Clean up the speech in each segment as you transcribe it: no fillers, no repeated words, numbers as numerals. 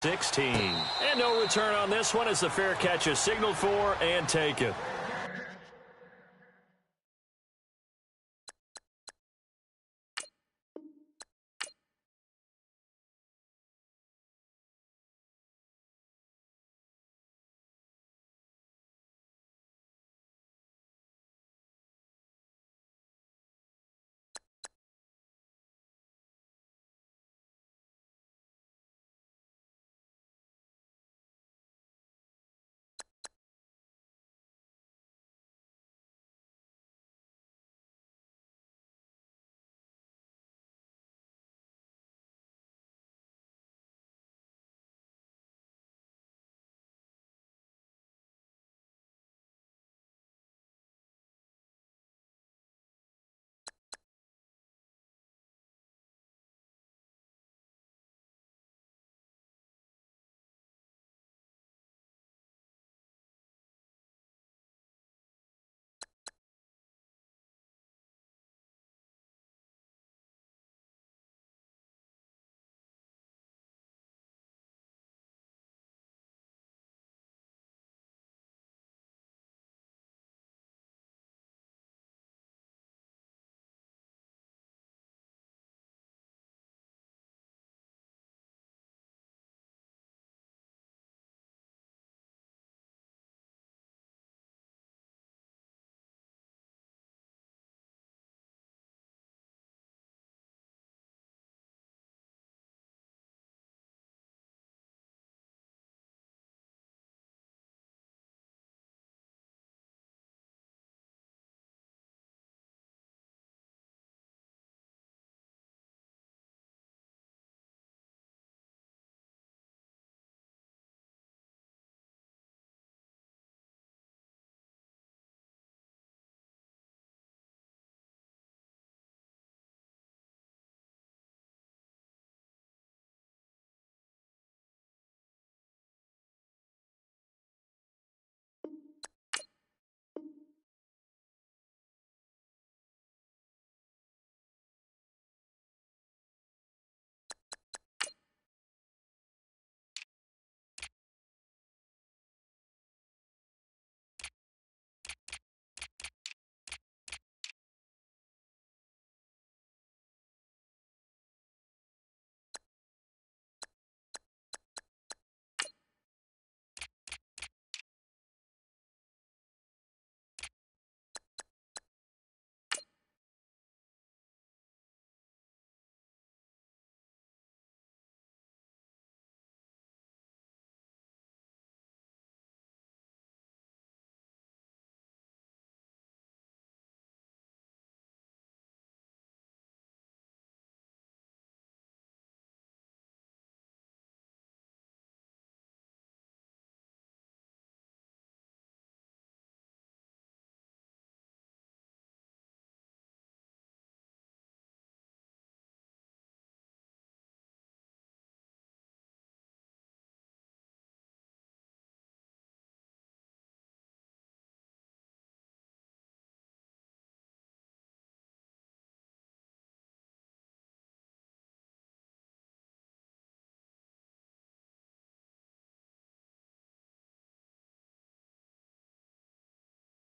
16. And no return on this one as the fair catch is signaled for and taken.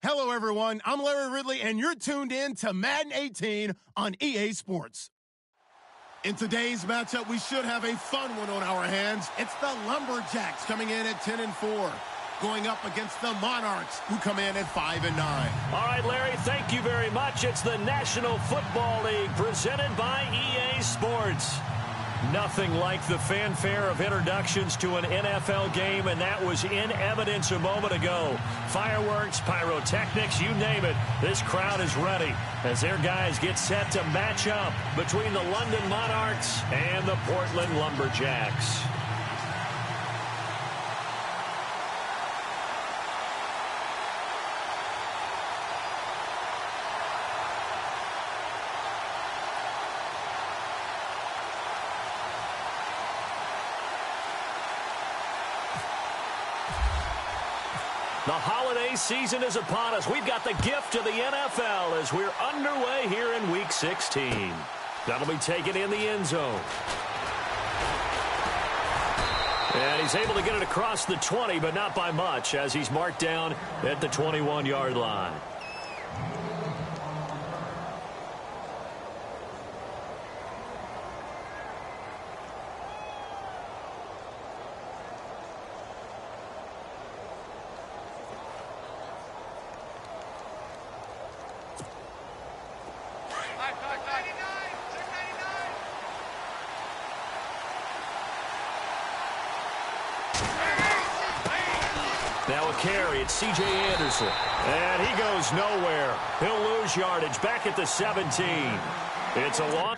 Hello, everyone. I'm Larry Ridley, and you're tuned in to Madden 18 on EA Sports. In today's matchup, we should have a fun one on our hands. It's the Lumberjacks coming in at 10-4, going up against the Monarchs, who come in at 5-9. All right, Larry, thank you very much. It's the National Football League presented by EA Sports. Nothing like the fanfare of introductions to an NFL game, and that was in evidence a moment ago. Fireworks, pyrotechnics, you name it. This crowd is ready as their guys get set to match up between the London Monarchs and the Portland Lumberjacks. The holiday season is upon us. We've got the gift of the NFL as we're underway here in Week 16. That'll be taken in the end zone. And he's able to get it across the 20, but not by much, as he's marked down at the 21-yard line. Now a carry, it's C.J. Anderson. And he goes nowhere. He'll lose yardage back at the 17. It's a loss.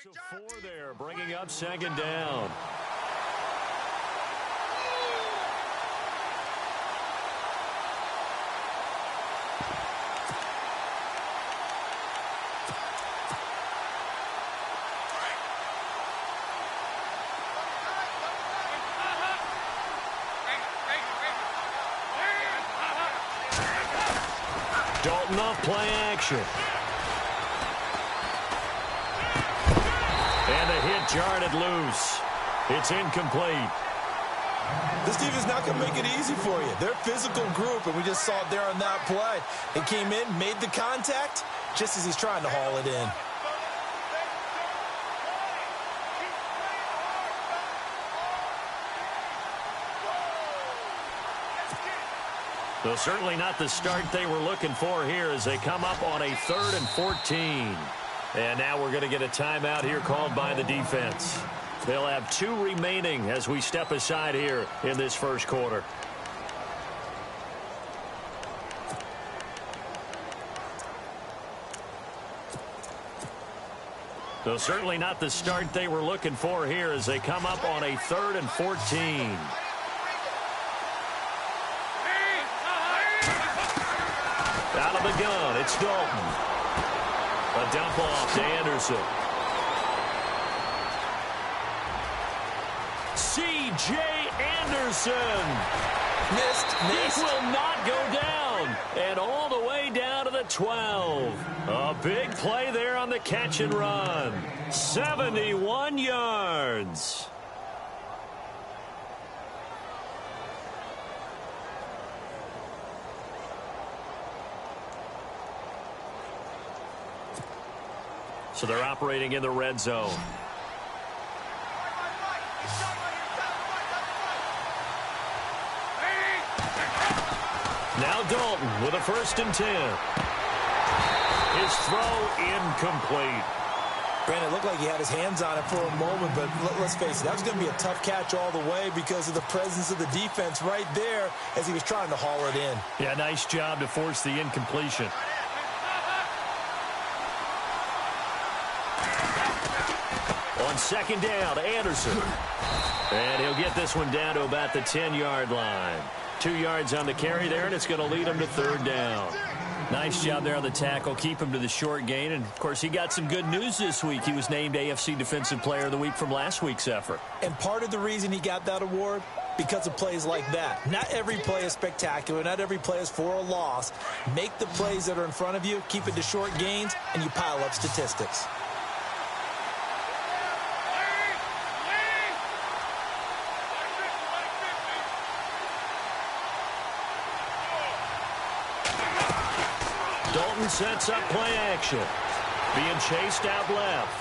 So 4 there, bringing up second down. Dalton off play action. And the hit jarred it loose. It's incomplete. This defense is not going to make it easy for you. They're a physical group, and we just saw it there on that play. It came in, made the contact, just as he's trying to haul it in. Though certainly not the start they were looking for here as they come up on a 3rd and 14. And now we're going to get a timeout here called by the defense. They'll have 2 remaining as we step aside here in this first quarter. Though certainly not the start they were looking for here as they come up on a 3rd and 14. Out of the gun, it's Dalton. A dump off to Anderson. C.J. Anderson. Missed. He will not go down. And all the way down to the 12. A big play there on the catch and run. 71 yards. So they're operating in the red zone. Now Dalton with a 1st and 10. His throw incomplete. Brandon, it looked like he had his hands on it for a moment, but let's face it, that was going to be a tough catch all the way because of the presence of the defense right there as he was trying to haul it in. Yeah, nice job to force the incompletion. On 2nd down, Anderson. And he'll get this one down to about the 10-yard line. 2 yards on the carry there, and it's going to lead him to 3rd down. Nice job there on the tackle. Keep him to the short gain. And, of course, he got some good news this week. He was named AFC Defensive Player of the Week from last week's effort. And part of the reason he got that award, because of plays like that. Not every play is spectacular. Not every play is for a loss. Make the plays that are in front of you, keep it to short gains, and you pile up statistics. Dalton sets up play action. Being chased out left.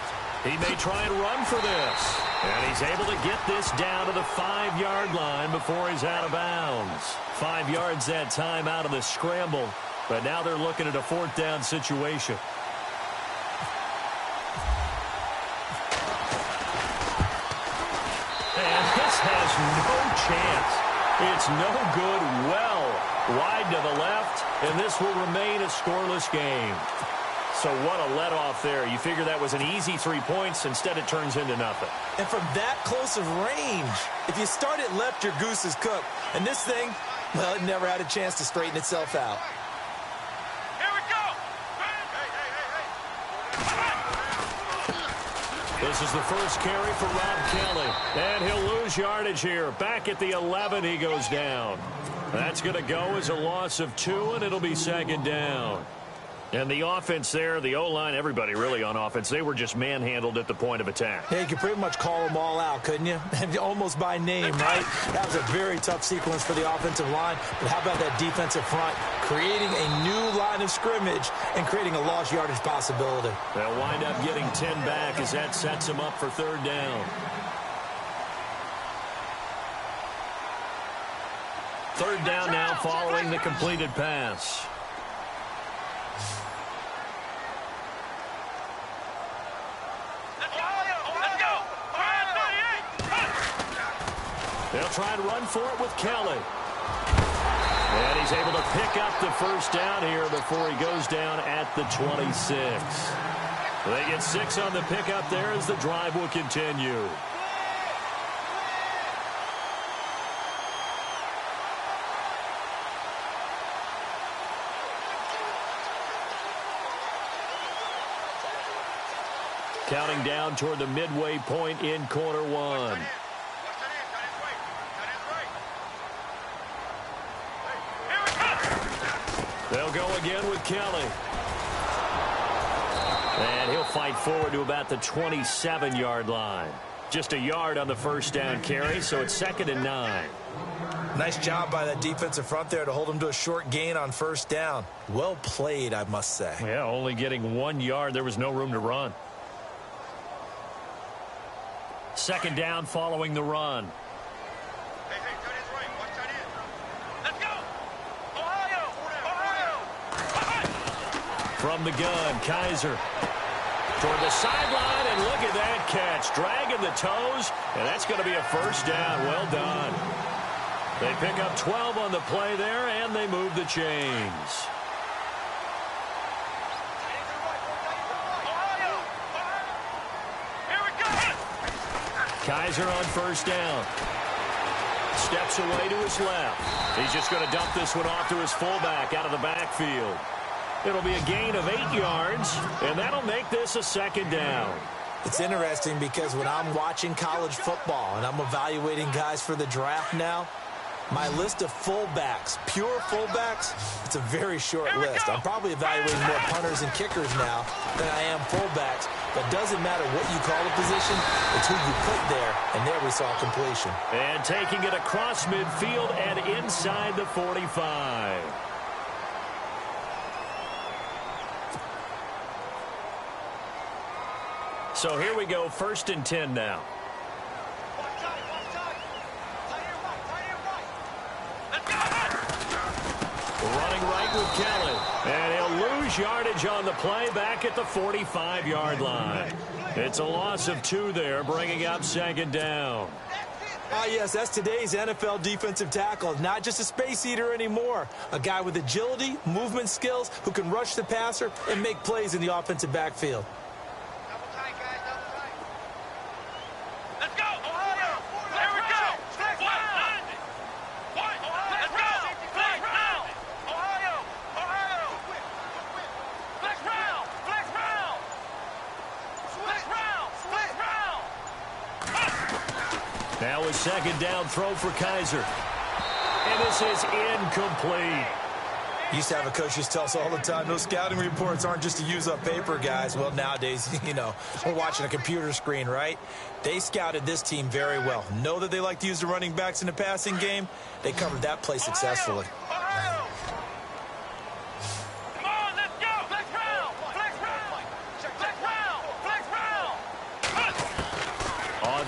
He may try and run for this. And he's able to get this down to the 5-yard line before he's out of bounds. 5 yards that time out of the scramble. But now they're looking at a 4th down situation. And this has no chance. It's no good, well wide to the left, and this will remain a scoreless game. So what a let-off there. You figure that was an easy 3 points. Instead, it turns into nothing. And from that close of range, if you start it left, your goose is cooked. And this thing, well, it never had a chance to straighten itself out. Here we go. This is the first carry for Rob Kelly. And he'll lose yardage here. Back at the 11, he goes down. That's going to go as a loss of 2, and it'll be 2nd down. And the offense there, the O-line, everybody really on offense, they were just manhandled at the point of attack. Yeah, you could pretty much call them all out, couldn't you? Almost by name, right? That was a very tough sequence for the offensive line. But how about that defensive front creating a new line of scrimmage and creating a lost yardage possibility? They'll wind up getting 10 back as that sets them up for 3rd down. 3rd down now following the completed pass. They'll try and run for it with Kelly. And he's able to pick up the 1st down here before he goes down at the 26. They get 6 on the pickup there as the drive will continue. Counting down toward the midway point in quarter 1. They'll go again with Kelly. And he'll fight forward to about the 27-yard line. Just a yard on the 1st down carry, so it's 2nd and 9. Nice job by that defensive front there to hold him to a short gain on 1st down. Well played, I must say. Yeah, only getting 1 yard. There was no room to run. 2nd down following the run. From the gun, Kaiser toward the sideline, and look at that catch. Dragging the toes, and that's going to be a 1st down. Well done. They pick up 12 on the play there, and they move the chains. Kaiser on 1st down. Steps away to his left. He's just going to dump this one off to his fullback out of the backfield. It'll be a gain of 8 yards, and that'll make this a 2nd down. It's interesting because when I'm watching college football and I'm evaluating guys for the draft now, my list of fullbacks, pure fullbacks, it's a very short list. I'm probably evaluating more punters and kickers now than I am fullbacks. But doesn't matter what you call a position, it's who you put there, and there we saw completion. And taking it across midfield and inside the 45. So here we go, 1st and 10 now. Running right with Kelly. And he'll lose yardage on the play back at the 45-yard line. It's a loss of 2 there, bringing up 2nd down. Ah, yes, that's today's NFL defensive tackle. Not just a space eater anymore. A guy with agility, movement skills, who can rush the passer and make plays in the offensive backfield. Now a 2nd down throw for Kaiser. And this is incomplete. Used to have a coach used to tell us all the time, those scouting reports aren't just to use up paper, guys. Well, nowadays, you know, we're watching a computer screen, right? They scouted this team very well. Know that they like to use the running backs in the passing game. They covered that play successfully.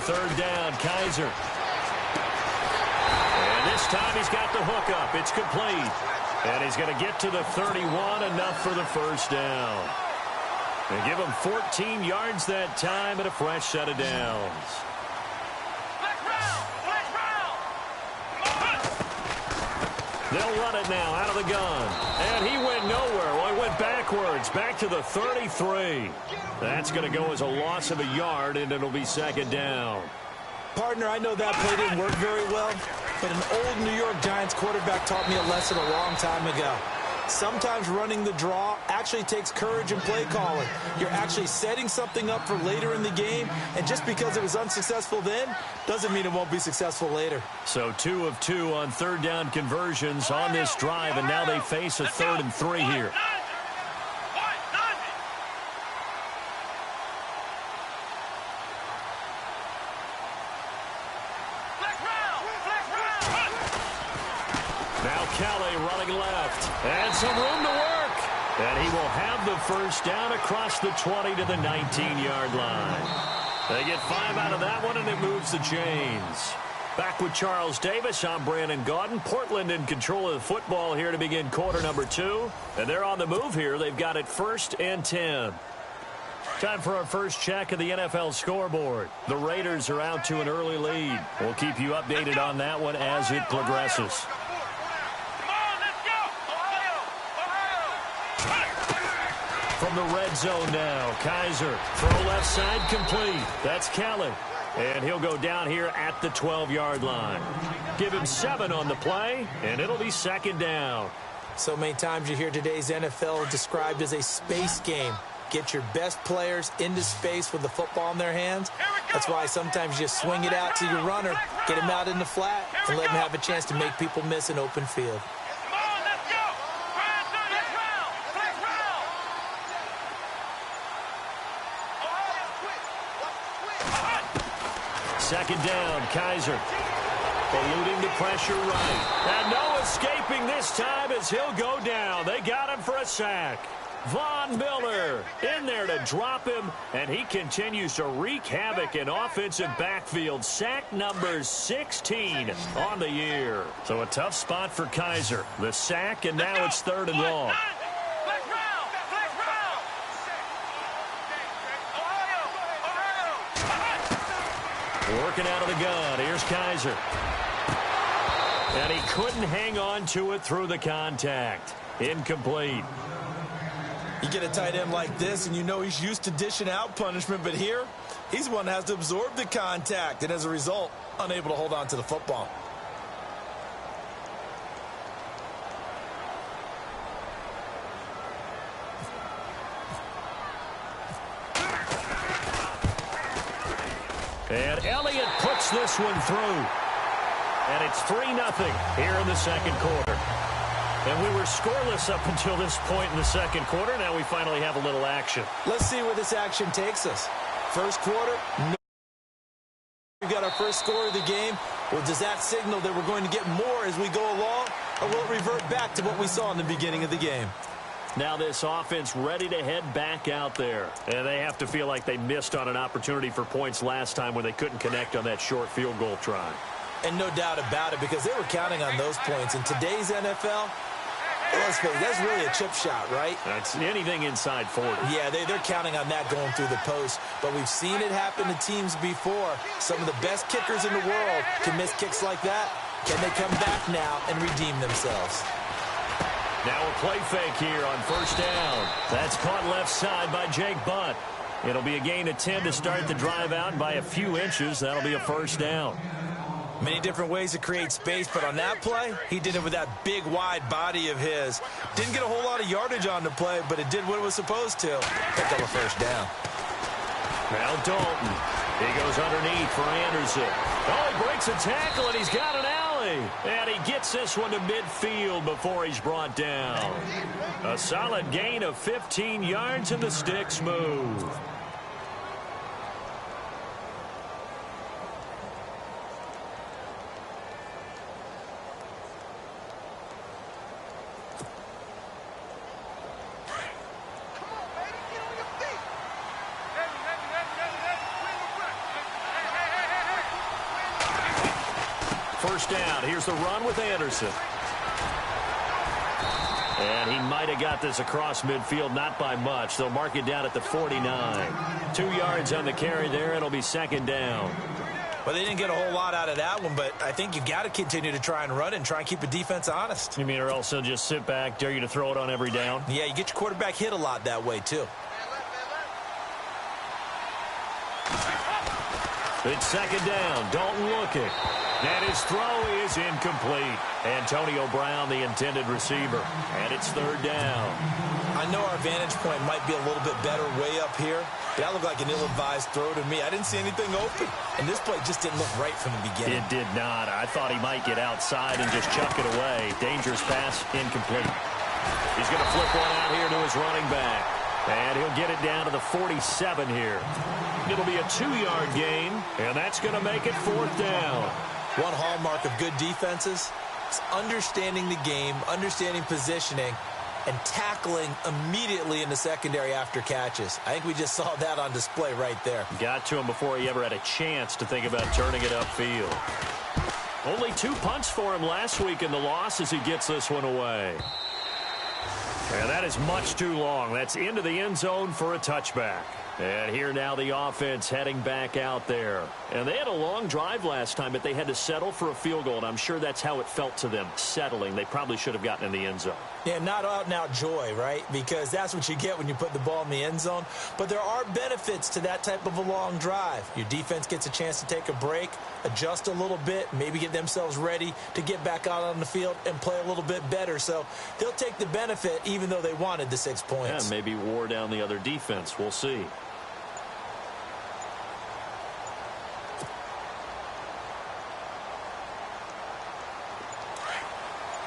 third down. Kaiser. And this time he's got the hook up. It's complete. And he's going to get to the 31, enough for the first down. They give him 14 yards that time and a fresh set of downs. They'll run it now out of the gun. And he went nowhere. Well, he went backwards, back to the 33. That's going to go as a loss of a yard, and it'll be second down. Partner, I know that play didn't work very well, but an old New York Giants quarterback taught me a lesson a long time ago. Sometimes running the draw actually takes courage and play calling. You're actually setting something up for later in the game, and just because it was unsuccessful then doesn't mean it won't be successful later. So 2 of 2 on third down conversions on this drive, and now they face a 3rd and 3 here. Now Kelly running left. And some room to work. And he will have the first down across the 20 to the 19-yard line. They get 5 out of that one, and it moves the chains. Back with Charles Davis, I'm Brandon Gaudin. Portland in control of the football here to begin quarter number 2. And they're on the move here. They've got it 1st and 10. Time for our first check of the NFL scoreboard. The Raiders are out to an early lead. We'll keep you updated on that one as it progresses. From the red zone now, Kaiser. Throw left side complete. That's Kelly. And he'll go down here at the 12-yard line. Give him 7 on the play, and it'll be second down. So many times you hear today's NFL described as a space game. Get your best players into space with the football in their hands. That's why sometimes you just swing it out to your runner, get him out in the flat, and let him have a chance to make people miss an open field. Second down, Kaiser. Eluding the pressure right. And no escaping this time as he'll go down. They got him for a sack. Von Miller in there to drop him, and he continues to wreak havoc in offensive backfield. Sack number 16 on the year. So a tough spot for Kaiser. The sack, and now it's 3rd and long. Working out of the gun. Here's Kaiser. And he couldn't hang on to it through the contact. Incomplete. You get a tight end like this, and you know he's used to dishing out punishment, but here, he's one that has to absorb the contact, and as a result, unable to hold on to the football. And Elliott puts this one through. And it's 3-0 here in the second quarter. And we were scoreless up until this point in the second quarter. Now we finally have a little action. Let's see where this action takes us. First quarter, we got our first score of the game. Well, does that signal that we're going to get more as we go along? Or will it revert back to what we saw in the beginning of the game? Now this offense ready to head back out there. And they have to feel like they missed on an opportunity for points last time when they couldn't connect on that short field goal try. And no doubt about it, because they were counting on those points. In today's NFL, let's face it, that's really a chip shot, right? That's anything inside 40. Yeah, they're counting on that going through the post. But we've seen it happen to teams before. Some of the best kickers in the world can miss kicks like that. Can they come back now and redeem themselves? Now a play fake here on first down. That's caught left side by Jake Butt. It'll be a gain of 10 to start the drive out, and by a few inches, that'll be a first down. Many different ways to create space, but on that play, he did it with that big, wide body of his. Didn't get a whole lot of yardage on the play, but it did what it was supposed to. Picked up a first down. Now Dalton. He goes underneath for Anderson. Oh, he breaks a tackle, and he's got an alley. And he gets this one to midfield before he's brought down. A solid gain of 15 yards, and the sticks move. first down. Here's the run with Anderson. And he might have got this across midfield, not by much. They'll mark it down at the 49. 2 yards on the carry there. It'll be second down. Well, they didn't get a whole lot out of that one, but I think you got to continue to try and run it and try and keep the defense honest. You mean, or else they'll just sit back, dare you to throw it on every down? Yeah, you get your quarterback hit a lot that way, too. It's second down. Dalton looking. And his throw is incomplete. Antonio Brown, the intended receiver. And it's third down. I know our vantage point might be a little bit better way up here. That looked like an ill-advised throw to me. I didn't see anything open. And this play just didn't look right from the beginning. It did not. I thought he might get outside and just chuck it away. Dangerous pass, incomplete. He's going to flip one out here to his running back. And he'll get it down to the 47 here. It'll be a 2-yard gain, and that's going to make it fourth down. One hallmark of good defenses is understanding the game, understanding positioning, and tackling immediately in the secondary after catches. I think we just saw that on display right there. Got to him before he ever had a chance to think about turning it upfield. Only 2 punts for him last week in the loss as he gets this one away. And that is much too long. That's into the end zone for a touchback. And here now the offense heading back out there. And they had a long drive last time, but they had to settle for a field goal, and I'm sure that's how it felt to them, settling. They probably should have gotten in the end zone. Yeah, not out-and-out joy, right? Because that's what you get when you put the ball in the end zone. But there are benefits to that type of a long drive. Your defense gets a chance to take a break, adjust a little bit, maybe get themselves ready to get back out on the field and play a little bit better. So they'll take the benefit even though they wanted the 6 points. Yeah, maybe wore down the other defense. We'll see.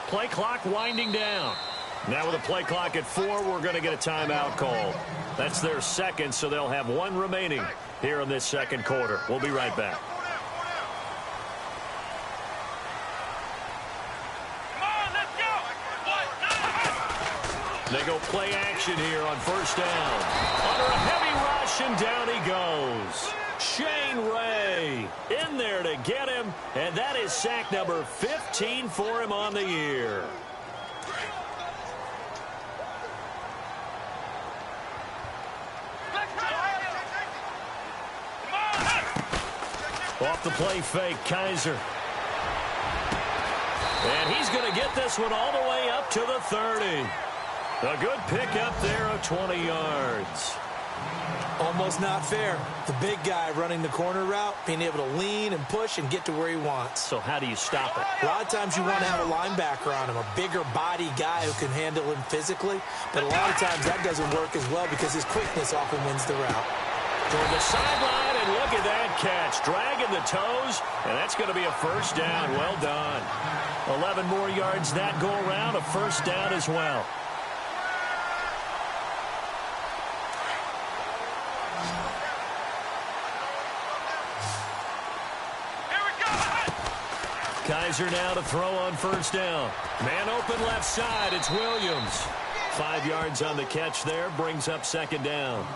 Play clock winding down. Now with a play clock at 4, we're going to get a timeout called. That's their second, so they'll have 1 remaining here in this second quarter. We'll be right back. They go play action here on first down. Under a heavy rush, and down he goes. Shane Ray in there to get him, and that is sack number 15 for him on the year. Off the play fake, Kaiser. And he's going to get this one all the way up to the 30. A good pickup there of 20 yards. Almost not fair. The big guy running the corner route, being able to lean and push and get to where he wants. So how do you stop it? A lot of times you want to have a linebacker on him, a bigger body guy who can handle him physically. But a lot of times that doesn't work as well because his quickness often wins the route. Toward the sideline, and look at that catch. Dragging the toes, and that's going to be a first down. Well done. 11 more yards that go around, a first down as well. Kaiser now to throw on first down. Man open left side. It's Williams. 5 yards on the catch there. Brings up second down.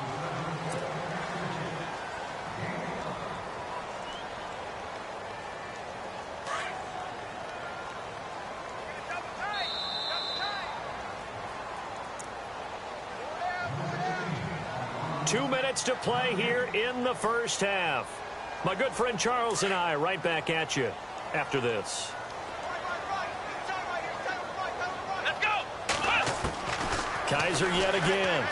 Two minutes to play here in the first half. My good friend Charles and I right back at you after this. Let's go. Kaiser yet again.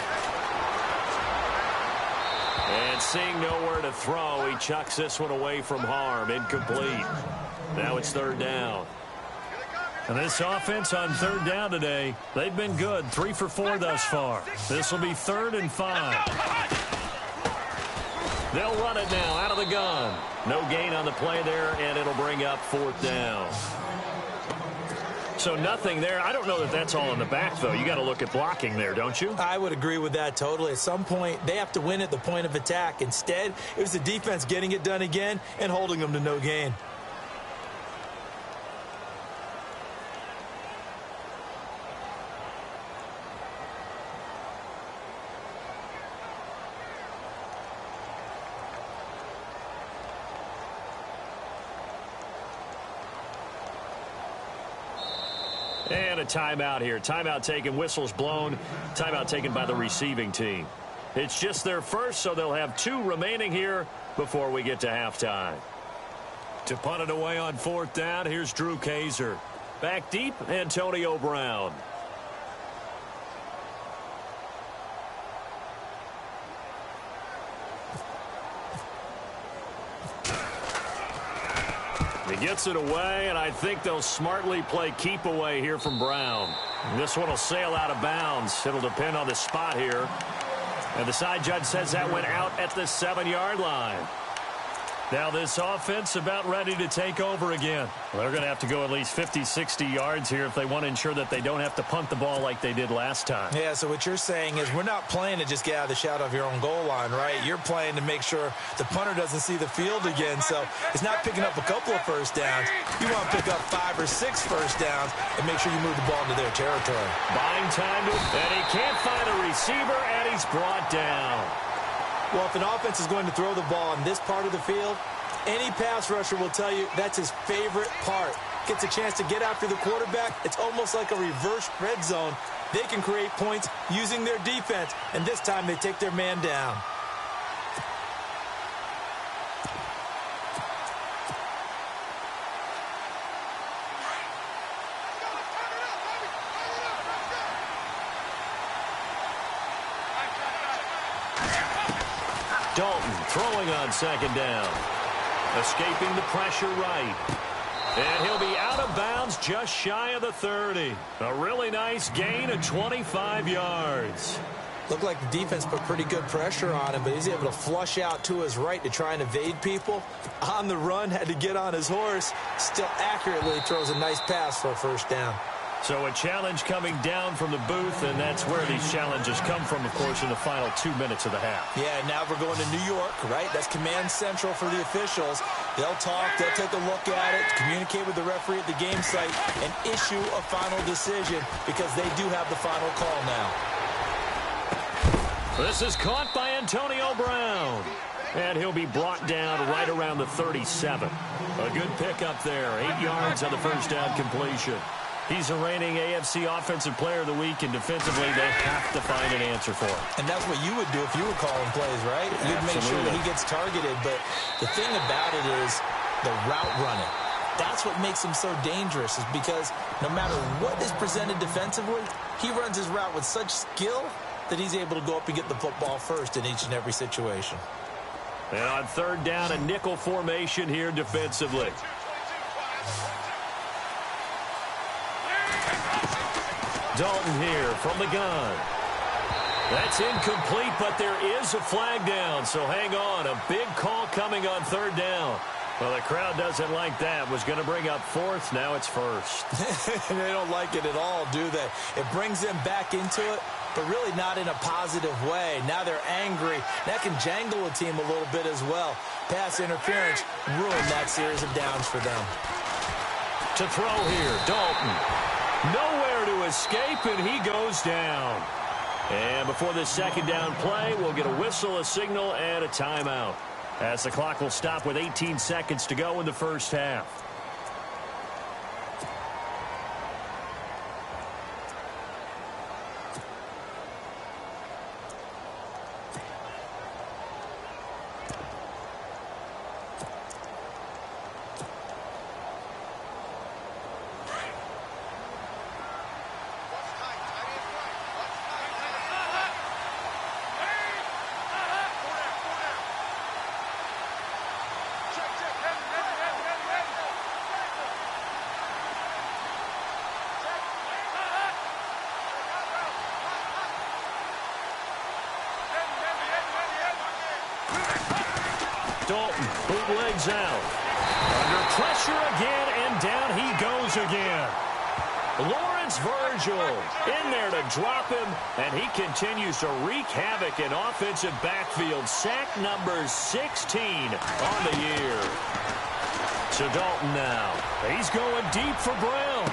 And seeing nowhere to throw, he chucks this one away from harm. Incomplete. Now it's third down. And this offense on third down today, they've been good. 3 for 4 thus far. This will be 3rd and 5. They'll run it now out of the gun. No gain on the play there, and it'll bring up 4th down. So nothing there. I don't know that that's all in the back, though. You got to look at blocking there, don't you? I would agree with that totally. At some point, they have to win at the point of attack. Instead, it was the defense getting it done again and holding them to no gain. And a timeout here. Timeout taken, whistles blown. Timeout taken by the receiving team. It's just their first, so they'll have 2 remaining here before we get to halftime. To punt it away on 4th down, here's Drew Kaiser. Back deep, Antonio Brown. He gets it away, and I think they'll smartly play keep away here from Brown. And this one will sail out of bounds. It'll depend on the spot here. And the side judge says that went out at the 7-yard line. Now this offense about ready to take over again. Well, they're going to have to go at least 50, 60 yards here if they want to ensure that they don't have to punt the ball like they did last time. Yeah, so what you're saying is we're not playing to just get out of the shadow of your own goal line, right? You're playing to make sure the punter doesn't see the field again. So it's not picking up a couple of first downs. You want to pick up 5 or 6 first downs and make sure you move the ball into their territory. Buying time, and he can't find a receiver, and he's brought down. Well, if an offense is going to throw the ball in this part of the field, any pass rusher will tell you that's his favorite part. Gets a chance to get after the quarterback. It's almost like a reverse red zone. They can create points using their defense, and this time they take their man down. Dalton throwing on 2nd down. Escaping the pressure right. And he'll be out of bounds just shy of the 30. A really nice gain of 25 yards. Looked like the defense put pretty good pressure on him, but he's able to flush out to his right to try and evade people. On the run, had to get on his horse. Still accurately throws a nice pass for a first down. So a challenge coming down from the booth, and that's where these challenges come from, of course, in the final 2 minutes of the half. Yeah, now we're going to New York, right? That's command central for the officials. They'll talk, they'll take a look at it, communicate with the referee at the game site, and issue a final decision because they do have the final call now. This is caught by Antonio Brown. And he'll be brought down right around the 37. A good pickup there. 8 yards on the first down completion. He's the reigning AFC Offensive Player of the Week, and defensively they have to find an answer for him. And that's what you would do if you were calling plays, right? You'd make sure that he gets targeted. But the thing about it is the route running. That's what makes him so dangerous, is because no matter what is presented defensively, he runs his route with such skill that he's able to go up and get the football first in each and every situation. And on 3rd down, a nickel formation here defensively. Dalton here from the gun. That's incomplete, but there is a flag down, so hang on. A big call coming on 3rd down. Well, the crowd doesn't like that. Was going to bring up 4th. Now it's 1st. They don't like it at all, do they? It brings them back into it, but really not in a positive way. Now they're angry. That can jangle a team a little bit as well. Pass interference ruined that series of downs for them. To throw here, Dalton. Nowhere to escape, and he goes down. And before this 2nd down play, we'll get a whistle, a signal, and a timeout, as the clock will stop with 18 seconds to go in the first half. Dalton bootlegs out. Under pressure again, and down he goes again. Lawrence Virgil in there to drop him, and he continues to wreak havoc in offensive backfield. Sack number 16 on the year. To Dalton now. He's going deep for Brown.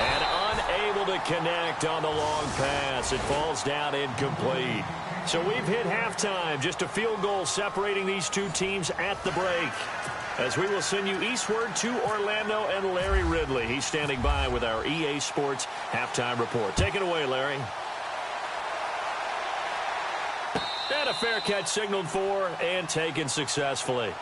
And unable to connect on the long pass. It falls down incomplete. So we've hit halftime. Just a field goal separating these two teams at the break. as we will send you eastward to Orlando and Larry Ridley. He's standing by with our EA Sports halftime report. Take it away, Larry. And a fair catch signaled for and taken successfully.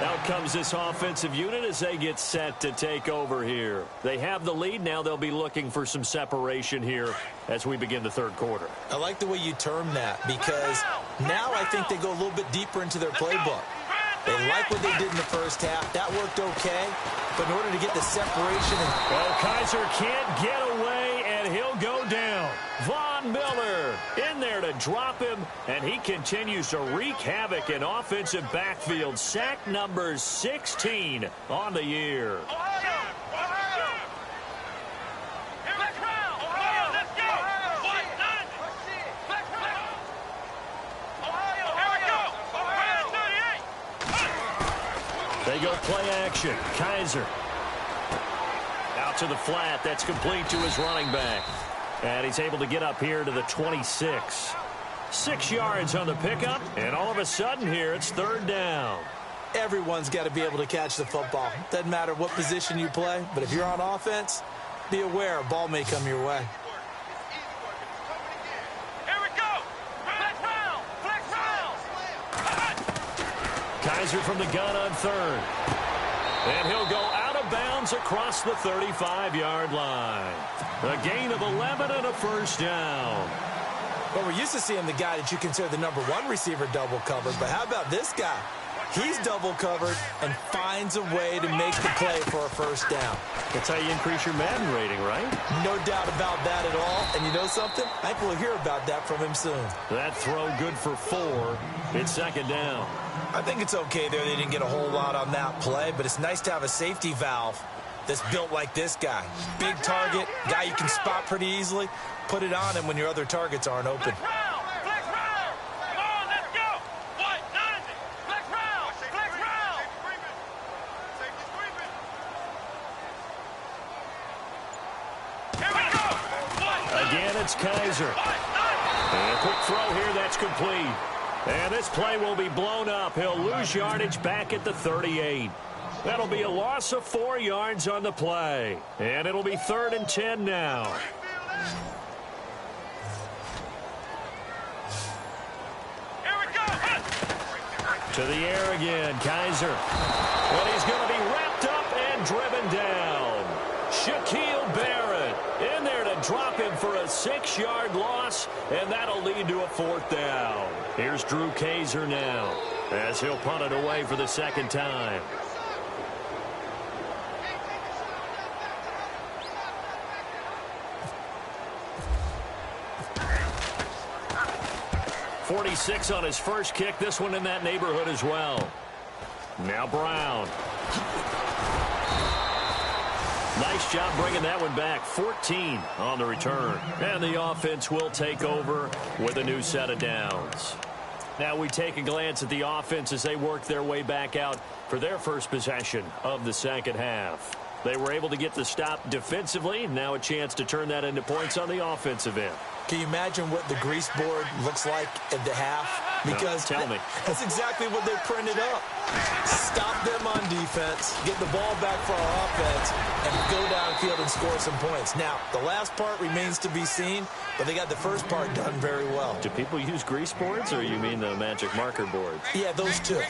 Out comes this offensive unit as they get set to take over here. They have the lead. Now they'll be looking for some separation here as we begin the third quarter. I like the way you term that, because now I think they go a little bit deeper into their playbook. They like what they did in the first half. That worked okay. But in order to get the separation... Well, Kaiser can't get away, and he'll go down. Von Miller in there to drop him, and he continues to wreak havoc in offensive backfield. Sack number 16 on the year. They go play action. Kaiser out to the flat. That's complete to his running back. And he's able to get up here to the 26. 6 yards on the pickup. And all of a sudden here, it's third down. Everyone's got to be able to catch the football. Doesn't matter what position you play, but if you're on offense, be aware a ball may come your way. Kaiser from the gun on third. And he'll go out of bounds across the 35-yard line. A gain of 11 and a first down. Well, we're used to seeing the guy that you consider the number one receiver double covered, but how about this guy? He's double covered and finds a way to make the play for a first down. That's how you increase your Madden rating, right? No doubt about that at all. And you know something? I think we'll hear about that from him soon. That throw good for 4. It's second down. I think it's okay there. They didn't get a whole lot on that play, but it's nice to have a safety valve that's built like this guy. Big target, guy you can spot pretty easily. Put it on him when your other targets aren't open. Again, it's Kaiser. And a quick throw here, that's complete. And this play will be blown up. He'll lose yardage back at the 38. That'll be a loss of 4 yards on the play. And it'll be 3rd and 10 now. To the air again, Kaiser. And he's going to be wrapped up and driven down. Shaquille Barrett in there to drop him for a 6-yard loss, and that'll lead to a 4th down. Here's Drew Kaiser now as he'll punt it away for the second time. .46 on his first kick. This one in that neighborhood as well. Now Brown. Nice job bringing that one back. 14 on the return. And the offense will take over with a new set of downs. Now we take a glance at the offense as they work their way back out for their first possession of the second half. They were able to get the stop defensively. Now a chance to turn that into points on the offensive end. Can you imagine what the grease board looks like at the half? Because no, tell me. That's exactly what they printed up. Stop them on defense, get the ball back for our offense, and go downfield and score some points. Now, the last part remains to be seen, but they got the first part done very well. Do people use grease boards, or you mean the magic marker boards? Yeah, those two.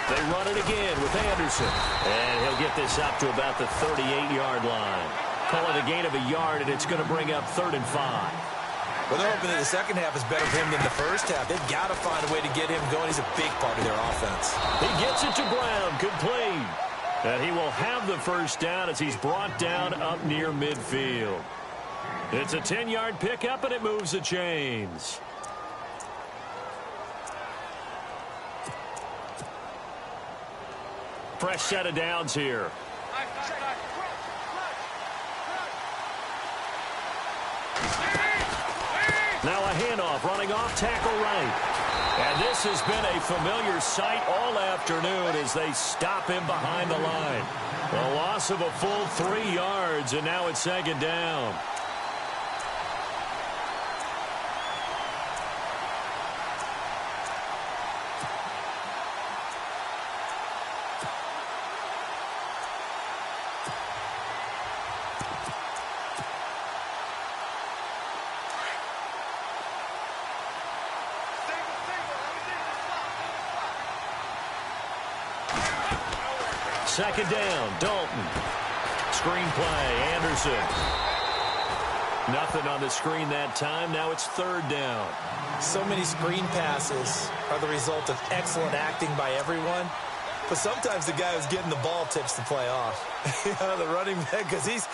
They run it again with Anderson. And he'll get this up to about the 38-yard line. Call it a gain of a yard, and it's going to bring up 3rd and 5. Well, they're hoping that the second half is better for him than the first half. They've got to find a way to get him going. He's a big part of their offense. He gets it to Brown, complete. And he will have the first down as he's brought down up near midfield. It's a 10-yard pickup, and it moves the chains. Fresh set of downs here. Now a handoff running off tackle right. And this has been a familiar sight all afternoon as they stop him behind the line. A loss of a full 3 yards, and now it's second down. second down. Dalton. Screen play. Anderson. Nothing on the screen that time. Now it's third down. So many screen passes are the result of excellent acting by everyone. But sometimes the guy who's getting the ball tips the play off. The running back, because he's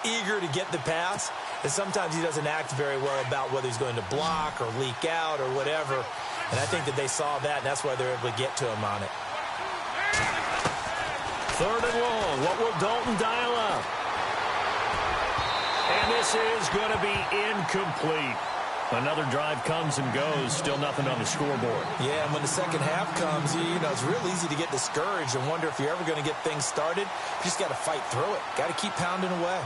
eager to get the pass. And sometimes he doesn't act very well about whether he's going to block or leak out or whatever. And I think that they saw that, and that's why they're able to get to him on it. Third and long. What will Dalton dial up? And this is going to be incomplete. Another drive comes and goes. Still nothing on the scoreboard. Yeah, and when the second half comes, you know, it's real easy to get discouraged and wonder if you're ever going to get things started. You just got to fight through it. Got to keep pounding away.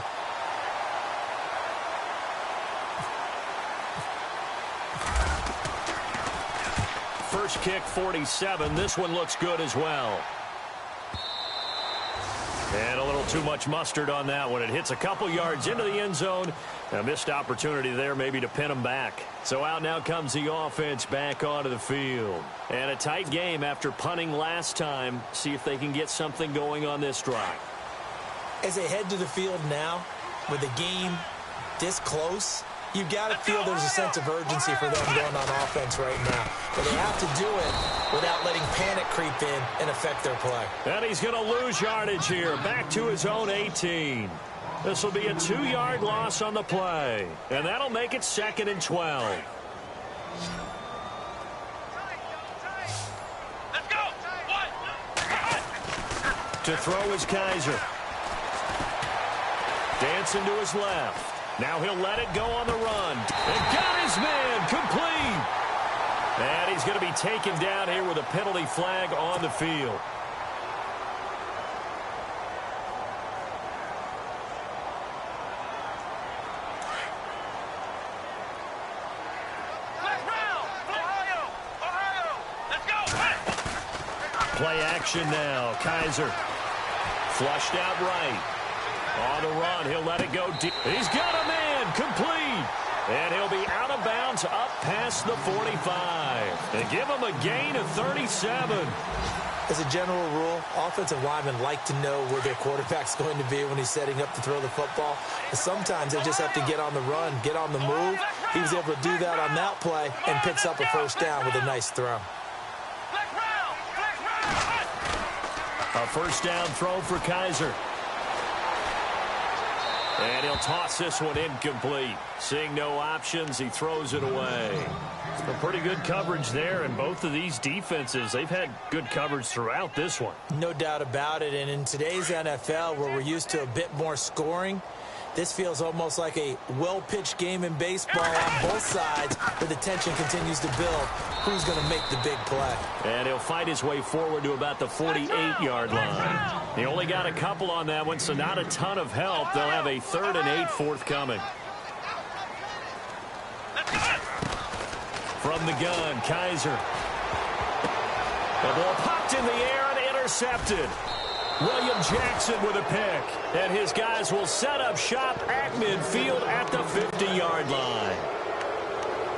First kick, 47. This one looks good as well. And a little too much mustard on that one. It hits a couple yards into the end zone. A missed opportunity there maybe to pin them back. So out now comes the offense back onto the field. And a tight game after punting last time. See if they can get something going on this drive. As they head to the field now, with the game this close, you've got to feel there's a sense of urgency for them going on offense right now. But they have to do it without letting panic creep in and affect their play. And he's going to lose yardage here. Back to his own 18. This will be a 2-yard loss on the play. And that'll make it 2nd and 12. Let's go. To throw is Kaiser. Dancing to his left. Now he'll let it go on the run. And got his man complete. And he's going to be taken down here with a penalty flag on the field. Play action now. Kaiser flushed out right. On the run, he'll let it go deep. He's got a man complete. And he'll be out of bounds up past the 45. They give him a gain of 37. As a general rule, offensive linemen like to know where their quarterback's going to be when he's setting up to throw the football. But sometimes they just have to get on the run, get on the move. He was able to do that on that play and picks up a first down with a nice throw. A first down throw for Kaiser. And he'll toss this one incomplete. Seeing no options, he throws it away. Some pretty good coverage there, and both of these defenses, they've had good coverage throughout this one. No doubt about it, and in today's NFL, where we're used to a bit more scoring, this feels almost like a well-pitched game in baseball on both sides, where the tension continues to build. Who's going to make the big play? And he'll fight his way forward to about the 48-yard line. He only got a couple on that one, so not a ton of help. They'll have a 3rd and 8 forthcoming. From the gun, Kaiser. The ball popped in the air and intercepted. William Jackson with a pick. And his guys will set up shop at midfield at the 50-yard line.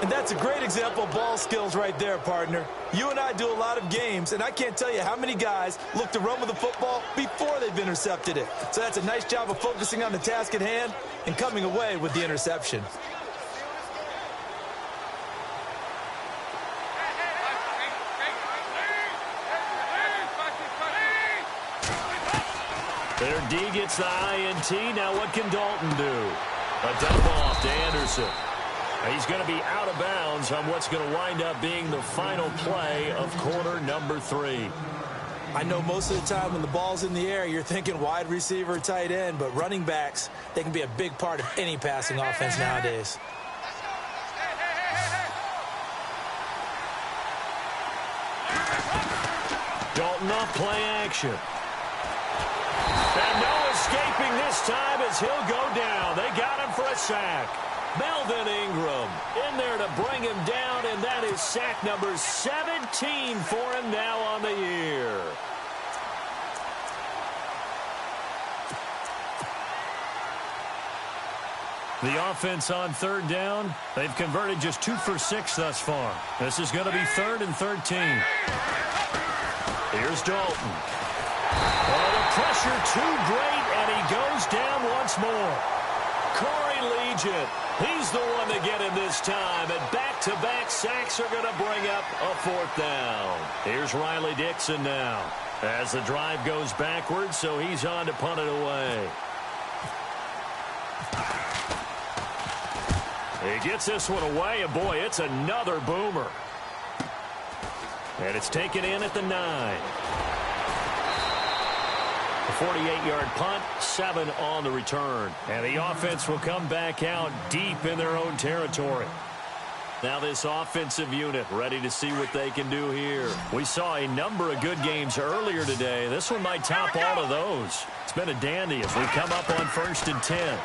And that's a great example of ball skills right there, partner. You and I do a lot of games, and I can't tell you how many guys look to run with the football before they've intercepted it. So that's a nice job of focusing on the task at hand and coming away with the interception. Their D gets the INT. Now what can Dalton do? A dump off to Anderson. He's going to be out of bounds on what's going to wind up being the final play of quarter number 3. I know most of the time when the ball's in the air, you're thinking wide receiver, tight end, but running backs, they can be a big part of any passing offense nowadays. Dalton off play action. And no escaping this time as he'll go down. They got him for a sack. Melvin Ingram in there to bring him down, and that is sack number 17 for him now on the year. The offense on 3rd down, they've converted just 2 for 6 thus far. This is going to be 3rd and 13. Here's Dalton. Oh, the Pressure too great, and he goes down once more. Corey Legent, he's the one to get him this time, and back-to-back sacks are going to bring up a fourth down. Here's Riley Dixon now as the drive goes backwards, so he's on to punt it away. He gets this one away, and boy, it's another boomer. And it's taken in at the 9. A 48-yard punt, 7 on the return. And the offense will come back out deep in their own territory. Now this offensive unit ready to see what they can do here. We saw a number of good games earlier today. This one might top all of those. It's been a dandy as we come up on 1st and 10.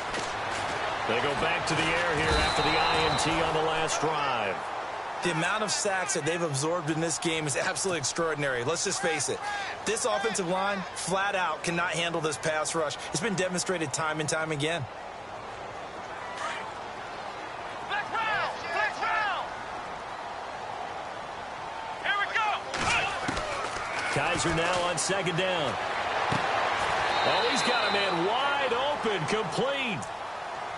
They go back to the air here after the INT on the last drive. The amount of sacks that they've absorbed in this game is absolutely extraordinary. Let's just face it. This offensive line, flat out, cannot handle this pass rush. It's been demonstrated time and time again. Black round! Black round! Here we go! Kaiser now on 2nd down. Oh, he's got a man wide open, complete.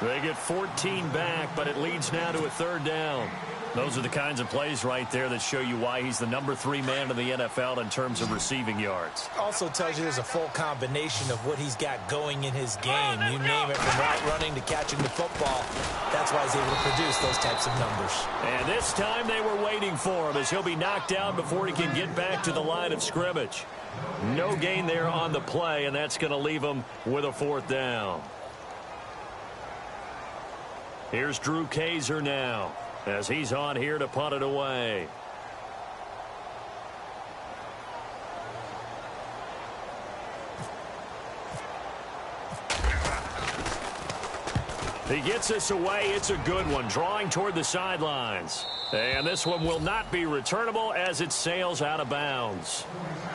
They get 14 back, but it leads now to a 3rd down. Those are the kinds of plays right there that show you why he's the number 3 man in the NFL in terms of receiving yards. Also tells you there's a full combination of what he's got going in his game. You name it, from route running to catching the football. That's why he's able to produce those types of numbers. And this time they were waiting for him as he'll be knocked down before he can get back to the line of scrimmage. No gain there on the play, and that's going to leave him with a 4th down. Here's Drew Kaiser now as he's on here to punt it away. He gets this away. It's a good one, drawing toward the sidelines. And this one will not be returnable as it sails out of bounds.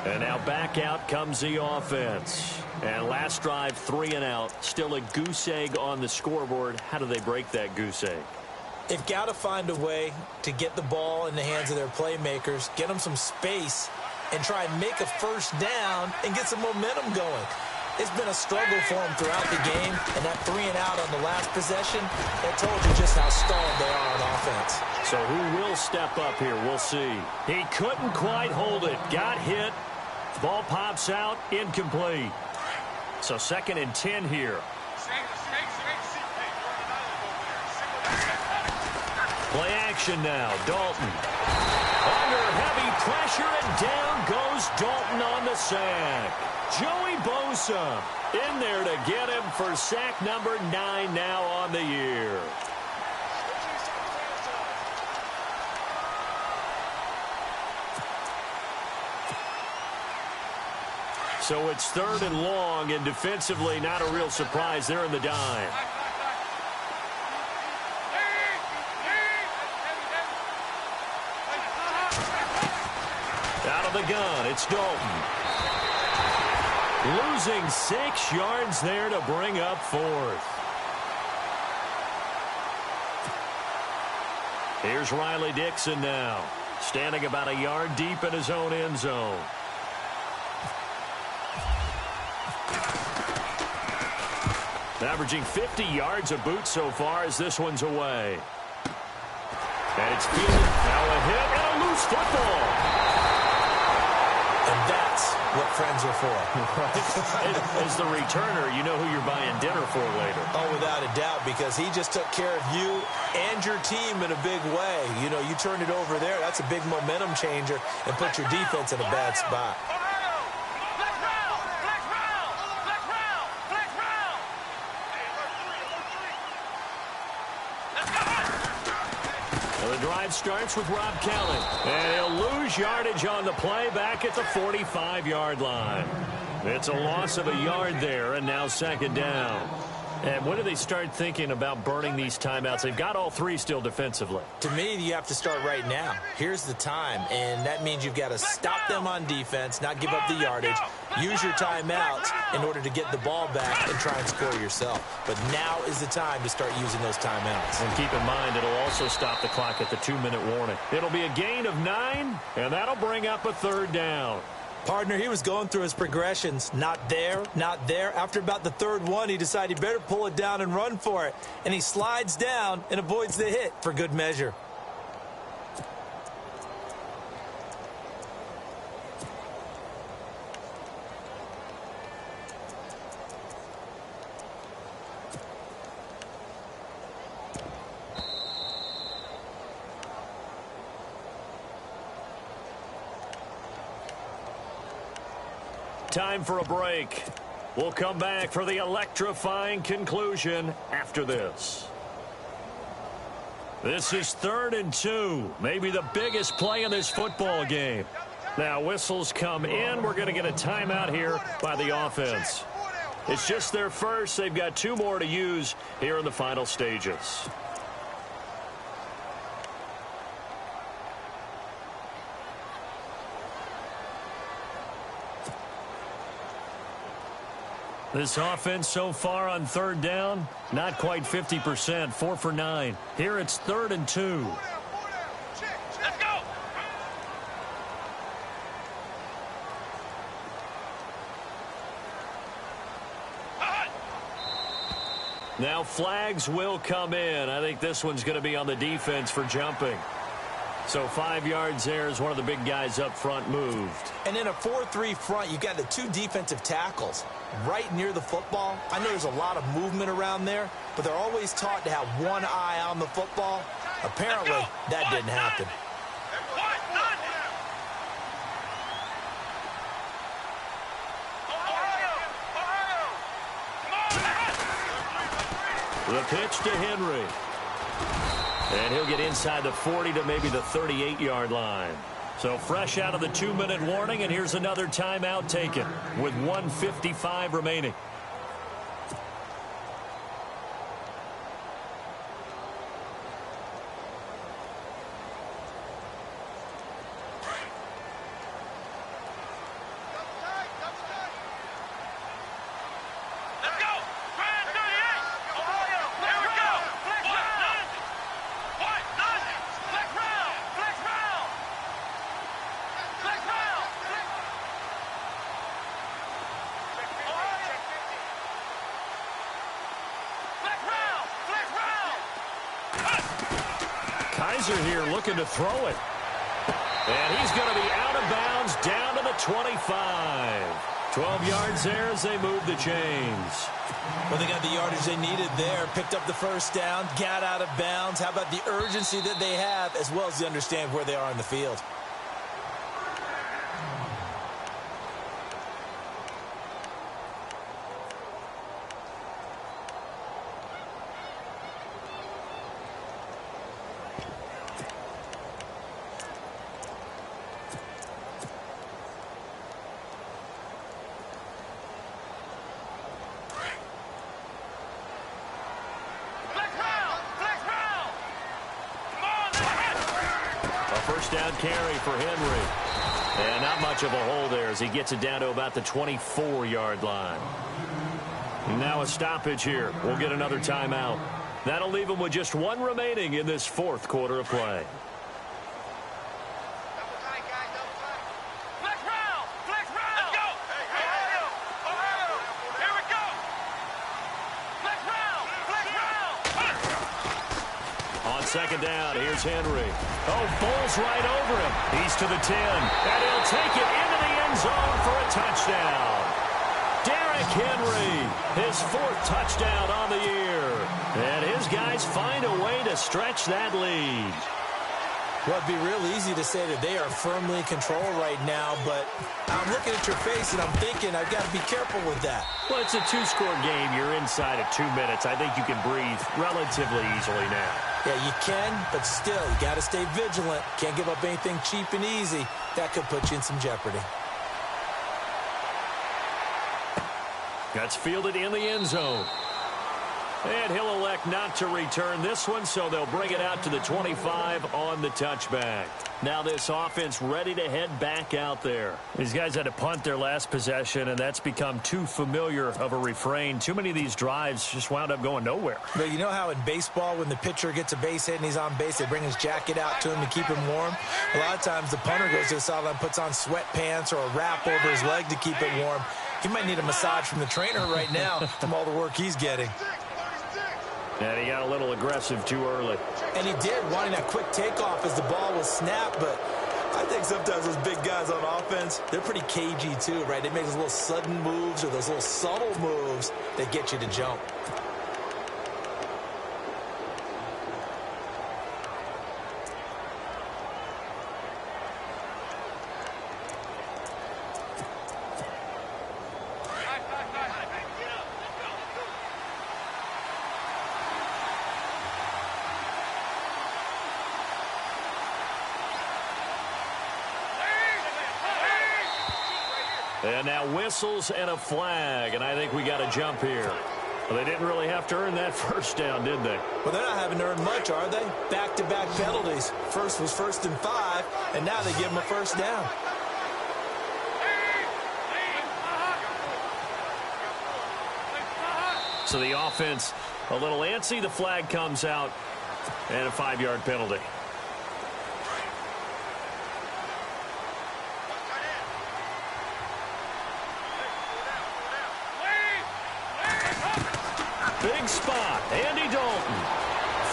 And now back out comes the offense. And last drive, 3 and out. Still a goose egg on the scoreboard. How do they break that goose egg? They've got to find a way to get the ball in the hands of their playmakers, get them some space, and try and make a 1st down and get some momentum going. It's been a struggle for them throughout the game, and that 3 and out on the last possession, that told you just how stalled they are on offense. So who will step up here? We'll see. He couldn't quite hold it. Got hit. Ball pops out. Incomplete. So 2nd and 10 here. Play action now. Dalton. Under heavy pressure, and down goes Dalton on the sack. Joey Bosa in there to get him for sack number 9 now on the year. So it's 3rd and long, and defensively not a real surprise. They're in the dime. Out of the gun, it's Dalton. Losing 6 yards there to bring up 4th. Here's Riley Dixon now, standing about a yard deep in his own end zone. Averaging 50 yards a boot so far as this one's away. And it's fielded. Now a hit and a loose football. And that's what friends are for. As the returner, you know who you're buying dinner for later. Oh, without a doubt, because he just took care of you and your team in a big way. You know, you turned it over there. That's a big momentum changer and put your defense in a bad spot. Drive starts with Rob Kelly. And he'll lose yardage on the play back at the 45-yard line. It's a loss of a yard there, and now 2nd down. And when do they start thinking about burning these timeouts? They've got all 3 still defensively. To me, you have to start right now. Here's the time, and that means you've got to stop them on defense, not give up the yardage, use your timeouts in order to get the ball back and try and score yourself. But now is the time to start using those timeouts. And keep in mind, it'll also stop the clock at the 2-minute warning. It'll be a gain of 9, and that'll bring up a 3rd down. Partner, he was going through his progressions. Not there, not there. After about the third one, he decided he better pull it down and run for it. And he slides down and avoids the hit for good measure. Time for a break. We'll come back for the electrifying conclusion after this. This is 3rd and 2. Maybe the biggest play in this football game. Now whistles come in. We're going to get a timeout here by the offense. It's just their first. They've got 2 more to use here in the final stages. This offense so far on 3rd down, not quite 50%, 4 for 9. Here it's 3rd and 2. Let's go. Now flags will come in. I think this one's going to be on the defense for jumping. So 5 yards there as one of the big guys up front moved. And in a 4-3 front, you got the 2 defensive tackles right near the football. I know there's a lot of movement around there, but they're always taught to have one eye on the football. Apparently, that didn't happen. The pitch to Henry. And he'll get inside the 40 to maybe the 38-yard line. So fresh out of the 2-minute warning, and here's another timeout taken with 1:55 remaining. Here looking to throw it. And he's going to be out of bounds down to the 25. 12 yards there as they move the chains. Well, they got the yardage they needed there. Picked up the first down, got out of bounds. How about the urgency that they have as well as they understand where they are in the field? First down carry for Henry. And not much of a hole there as he gets it down to about the 24-yard line. Now a stoppage here. We'll get another timeout. That'll leave him with just 1 remaining in this 4th quarter of play. Second down, here's Henry. Oh, bowls right over him. He's to the 10, and he'll take it into the end zone for a touchdown. Derrick Henry, his 4th touchdown on the year. And his guys find a way to stretch that lead. Well, it'd be real easy to say that they are firmly in control right now, but I'm looking at your face and I'm thinking I've got to be careful with that. Well, it's a 2-score game. You're inside of 2 minutes. I think you can breathe relatively easily now. Yeah, you can, but still, you got to stay vigilant. Can't give up anything cheap and easy. That could put you in some jeopardy. That's fielded in the end zone. And he'll elect not to return this one, so they'll bring it out to the 25 on the touchback. Now this offense ready to head back out there. These guys had to punt their last possession, and that's become too familiar of a refrain. Too many of these drives just wound up going nowhere. But you know how in baseball, when the pitcher gets a base hit and he's on base, they bring his jacket out to him to keep him warm? A lot of times the punter goes to the sideline, puts on sweatpants or a wrap over his leg to keep it warm. He might need a massage from the trainer right now from all the work he's getting. And he got a little aggressive too early. And he did, wanting that quick takeoff as the ball was snapped. But I think sometimes those big guys on offense, they're pretty cagey too, right? They make those little sudden moves or those little subtle moves that get you to jump. And now whistles and a flag, and I think we got a jump here. Well, they didn't really have to earn that first down, did they? Well, they're not having to earn much, are they? Back-to-back penalties. First was 1st and 5, and now they give them a first down. So the offense a little antsy. The flag comes out, and a 5-yard penalty. Big spot. Andy Dalton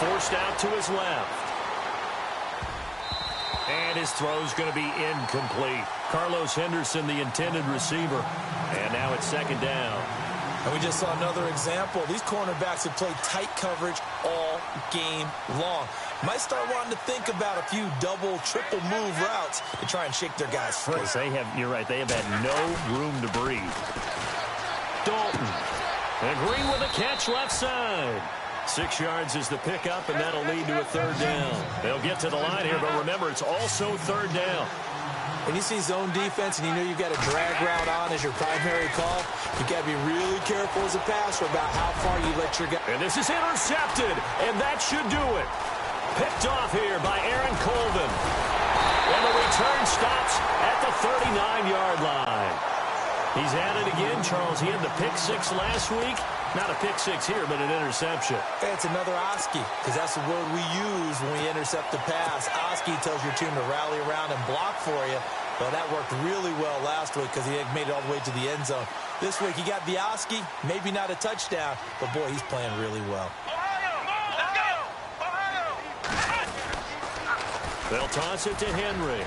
forced out to his left. And his throw's going to be incomplete. Carlos Henderson, the intended receiver. And now it's 2nd down. And we just saw another example. These cornerbacks have played tight coverage all game long. Might start wanting to think about a few double, triple move routes to try and shake their guys free. You're right, they have had no room to breathe. Dalton. And Green with a catch left side. 6 yards is the pickup, and that'll lead to a 3rd down. They'll get to the line here, but remember, it's also 3rd down. When you see zone defense and you know you've got a drag route on as your primary call, you've got to be really careful as a passer about how far you let your guy. And this is intercepted, and that should do it. Picked off here by Aaron Colvin. And the return stops at the 39-yard line. He's at it again, Charles. He had the pick 6 last week. Not a pick 6 here, but an interception. It's another Oski, because that's the word we use when we intercept the pass. Oski tells your team to rally around and block for you. Well, that worked really well last week because he had made it all the way to the end zone. This week, he got the Oski, maybe not a touchdown, but, boy, he's playing really well. They'll toss it to Henry.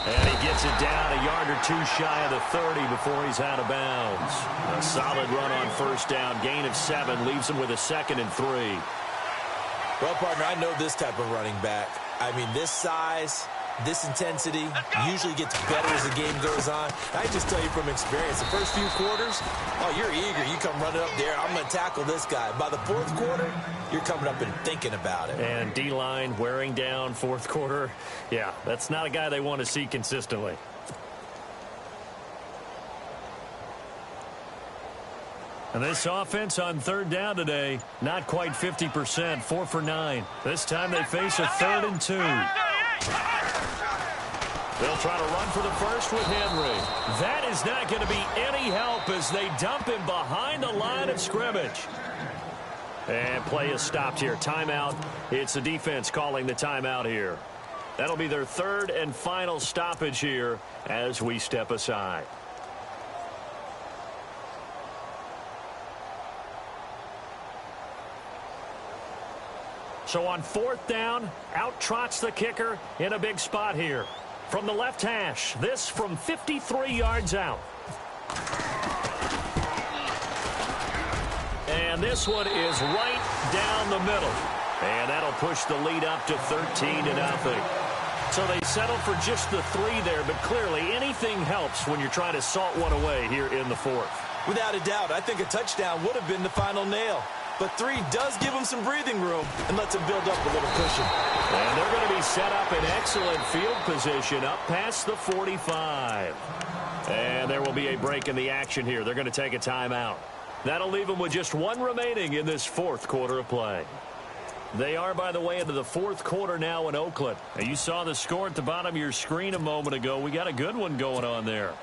And he gets it down a yard or 2 shy of the 30 before he's out of bounds. A solid run on 1st down. Gain of 7 leaves him with a 2nd and 3. Well, partner, I know this type of running back. I mean, this size, this intensity usually gets better as the game goes on. I just tell you from experience, the first few quarters, oh, you're eager. You come running up there. I'm going to tackle this guy. By the 4th quarter, you're coming up and thinking about it. And D-line wearing down 4th quarter. Yeah, that's not a guy they want to see consistently. And this offense on 3rd down today, not quite 50%, 4 for 9. This time they face a 3rd and 2. They'll try to run for the first with Henry. That is not going to be any help as they dump him behind the line of scrimmage. And play is stopped here. Timeout. It's the defense calling the timeout here. That'll be their 3rd and final stoppage here as we step aside. So on 4th down, out trots the kicker in a big spot here. From the left hash, this from 53 yards out. And this one is right down the middle. And that'll push the lead up to 13-0. So they settle for just the 3 there, but clearly anything helps when you're trying to salt one away here in the 4th. Without a doubt, I think a touchdown would have been the final nail. But 3 does give them some breathing room and lets them build up a little cushion. And they're going to be set up in excellent field position up past the 45. And there will be a break in the action here. They're going to take a timeout. That'll leave them with just 1 remaining in this 4th quarter of play. They are, by the way, into the fourth quarter now in Oakland. And you saw the score at the bottom of your screen a moment ago. We got a good one going on there.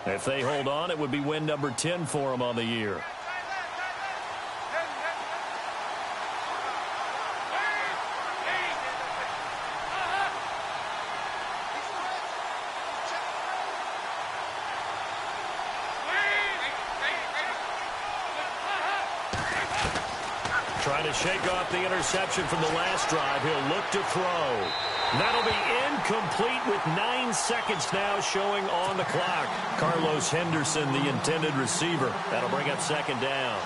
If they hold on, it would be win number 10 for them on the year. Trying to shake off the interception from the last drive. He'll look to throw. That'll be incomplete with 9 seconds now showing on the clock. Carlos Henderson, the intended receiver. That'll bring up second down.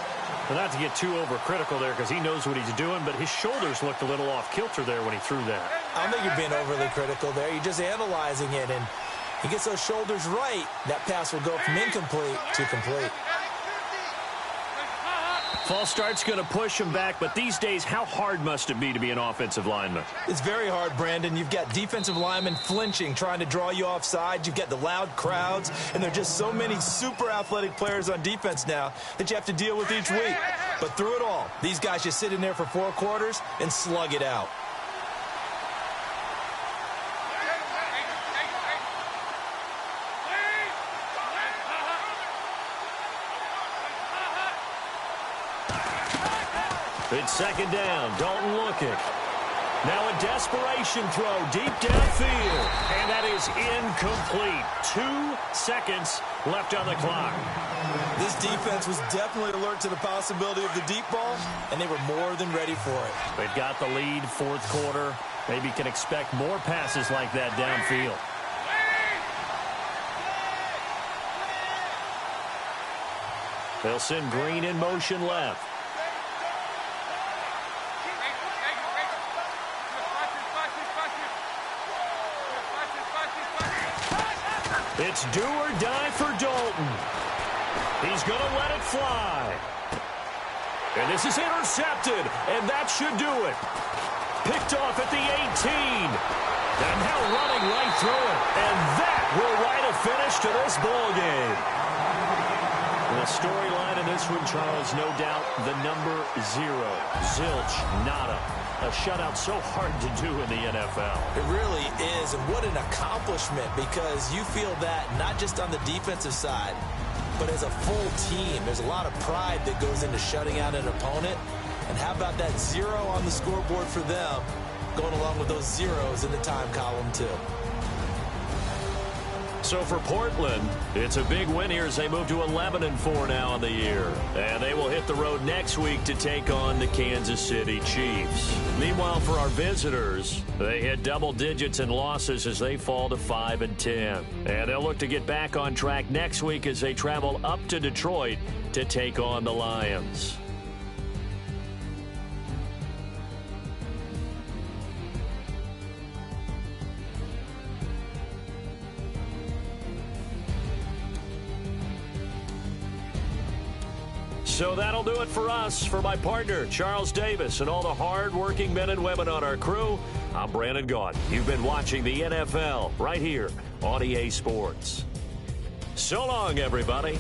But not to get too overcritical there because he knows what he's doing, but his shoulders looked a little off kilter there when he threw that. I don't think you're being overly critical there. You're just analyzing it, and he gets those shoulders right. That pass will go from incomplete to complete. False start's going to push him back, but these days, how hard must it be to be an offensive lineman? It's very hard, Brandon. You've got defensive linemen flinching, trying to draw you offside. You've got the loud crowds, and there are just so many super athletic players on defense now that you have to deal with each week. But through it all, these guys just sit in there for 4 quarters and slug it out. It's second down. Dalton looking. Now a desperation throw deep downfield. And that is incomplete. 2 seconds left on the clock. This defense was definitely alert to the possibility of the deep ball, and they were more than ready for it. They've got the lead, fourth quarter. Maybe can expect more passes like that downfield. They'll send Green in motion left. It's do or die for Dalton. He's going to let it fly. And this is intercepted, and that should do it. Picked off at the 18. And now running right through it. And that will write a finish to this ball game. The storyline in this one, Charles, no doubt the number 0. Zilch, nada. A shutout so hard to do in the NFL. It really is, and what an accomplishment, because you feel that not just on the defensive side, but as a full team. There's a lot of pride that goes into shutting out an opponent. And how about that 0 on the scoreboard for them, going along with those zeros in the time column too. So for Portland, it's a big win here as they move to 11-4 now on the year. And they will hit the road next week to take on the Kansas City Chiefs. Meanwhile, for our visitors, they hit double digits in losses as they fall to 5-10. And they'll look to get back on track next week as they travel up to Detroit to take on the Lions. So that'll do it for us. For my partner, Charles Davis, and all the hard-working men and women on our crew, I'm Brandon Gaudin. You've been watching the NFL right here on EA Sports. So long, everybody.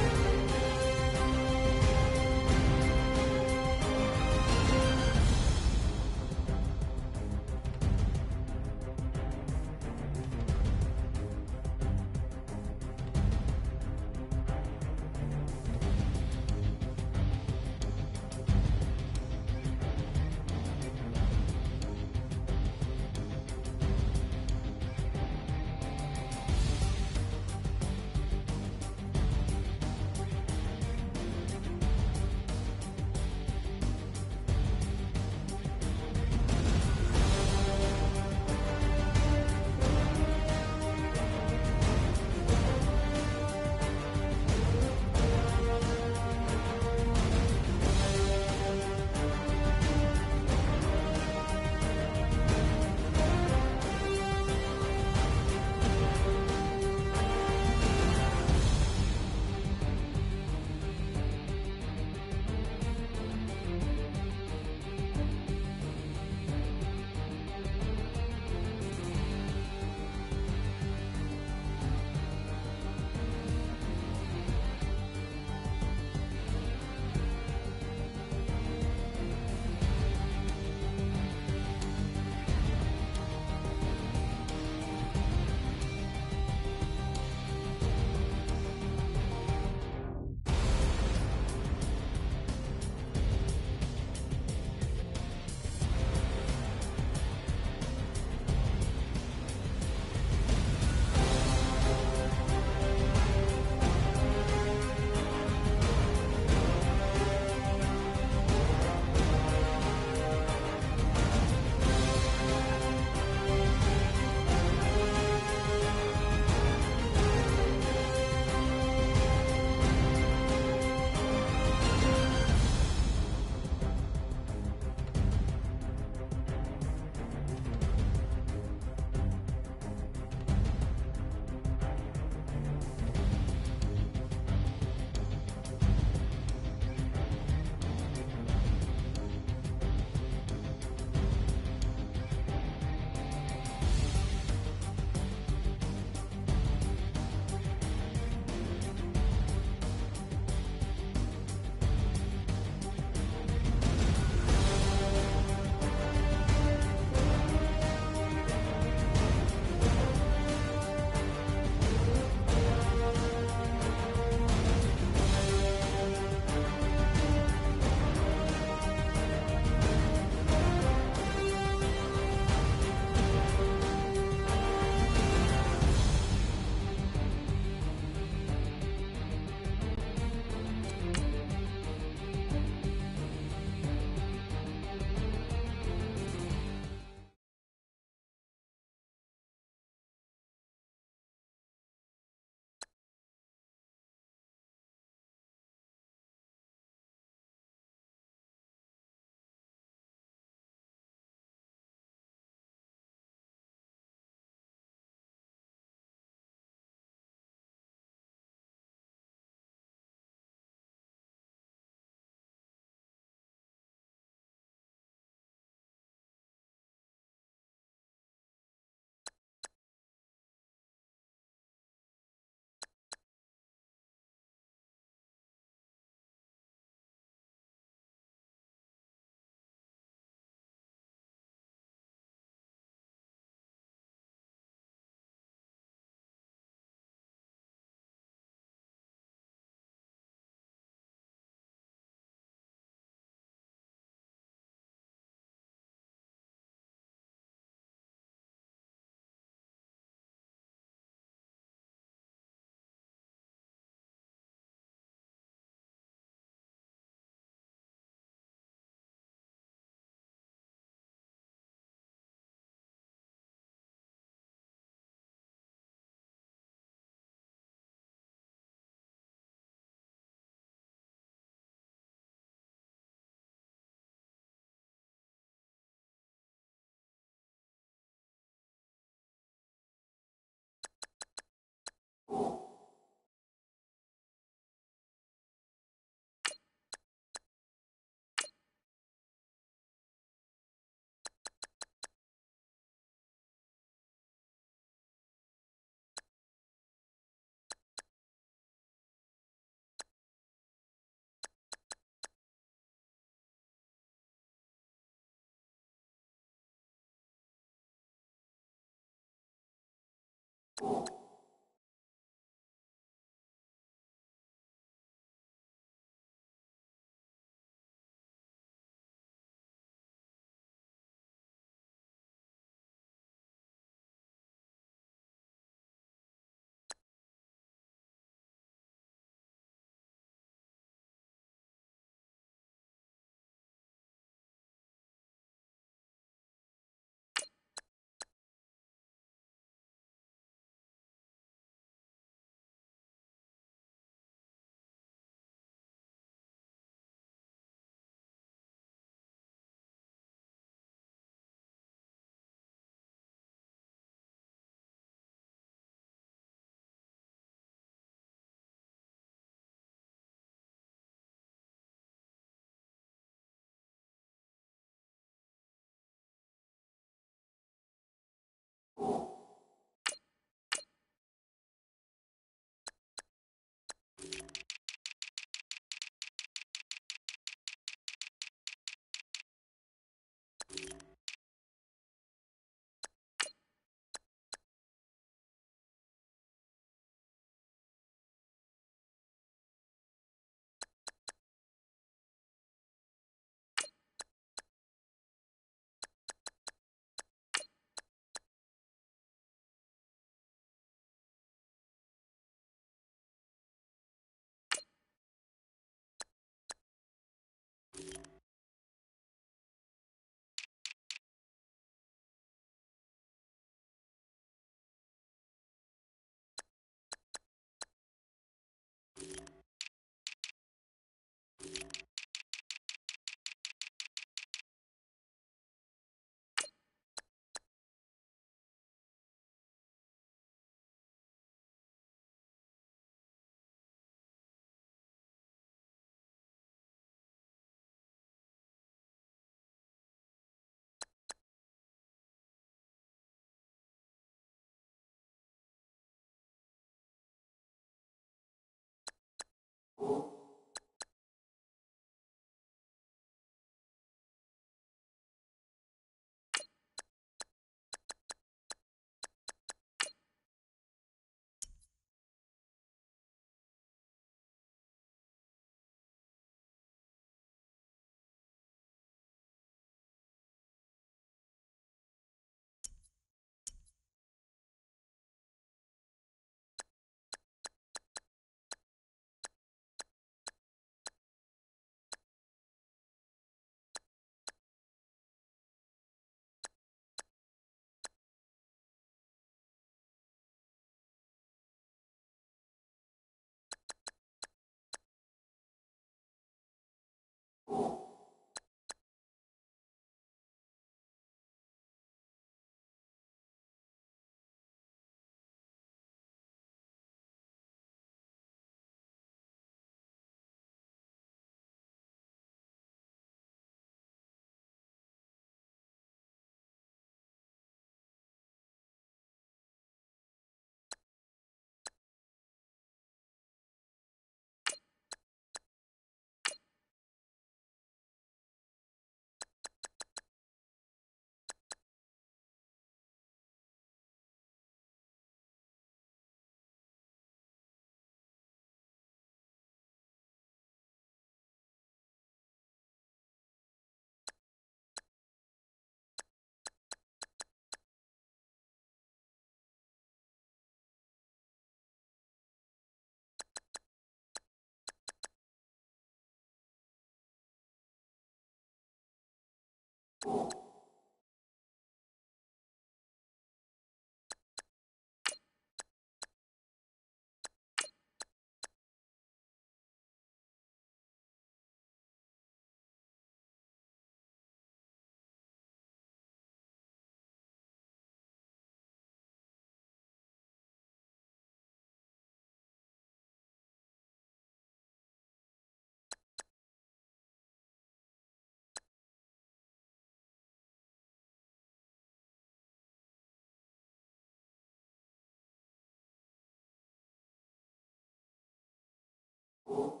you